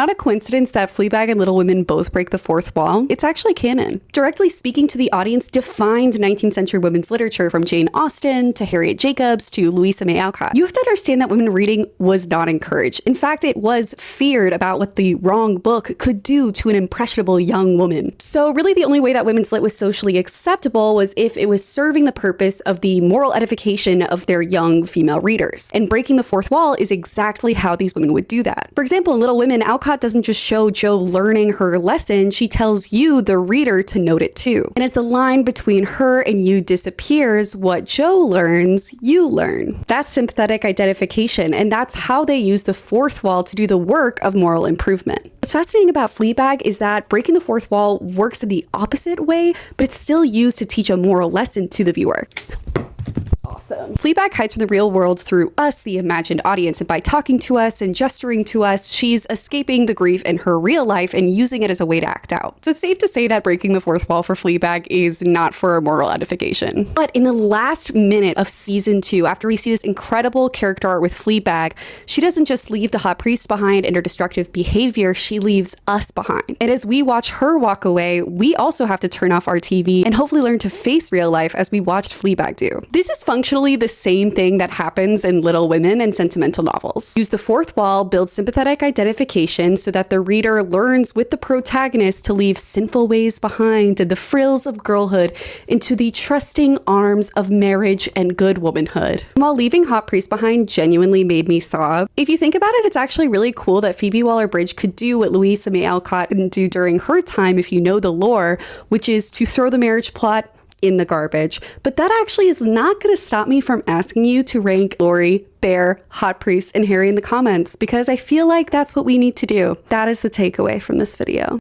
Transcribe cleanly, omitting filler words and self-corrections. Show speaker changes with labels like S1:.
S1: not a coincidence that Fleabag and Little Women both break the fourth wall. It's actually canon. Directly speaking to the audience defined 19th century women's literature, from Jane Austen to Harriet Jacobs to Louisa May Alcott. You have to understand that women reading was not encouraged. In fact, it was feared about what the wrong book could do to an impressionable young woman. So really the only way that women's lit was socially acceptable was if it was serving the purpose of the moral edification of their young female readers. And breaking the fourth wall is exactly how these women would do that. For example, in Little Women, Alcott doesn't just show Jo learning her lesson, she tells you, the reader, to note it too. And as the line between her and you disappears, what Jo learns, you learn. That's sympathetic identification, and that's how they use the fourth wall to do the work of moral improvement. What's fascinating about Fleabag is that breaking the fourth wall works in the opposite way, but it's still used to teach a moral lesson to the viewer. Awesome. Fleabag hides from the real world through us, the imagined audience, and by talking to us and gesturing to us, she's escaping the grief in her real life and using it as a way to act out. So it's safe to say that breaking the fourth wall for Fleabag is not for moral edification. But in the last minute of season 2, after we see this incredible character art with Fleabag, she doesn't just leave the hot priest behind and her destructive behavior, she leaves us behind. And as we watch her walk away, we also have to turn off our TV and hopefully learn to face real life as we watched Fleabag do. This is functionally the same thing that happens in Little Women and sentimental novels. Use the fourth wall, build sympathetic identification so that the reader learns with the protagonist to leave sinful ways behind and the frills of girlhood into the trusting arms of marriage and good womanhood. While leaving Hot Priest behind genuinely made me sob, if you think about it, it's actually really cool that Phoebe Waller-Bridge could do what Louisa May Alcott didn't do during her time, if you know the lore, which is to throw the marriage plot in the garbage. But that actually is not going to stop me from asking you to rank Laurie, Bear, Hot Priest, and Harry in the comments, because I feel like that's what we need to do. That is the takeaway from this video.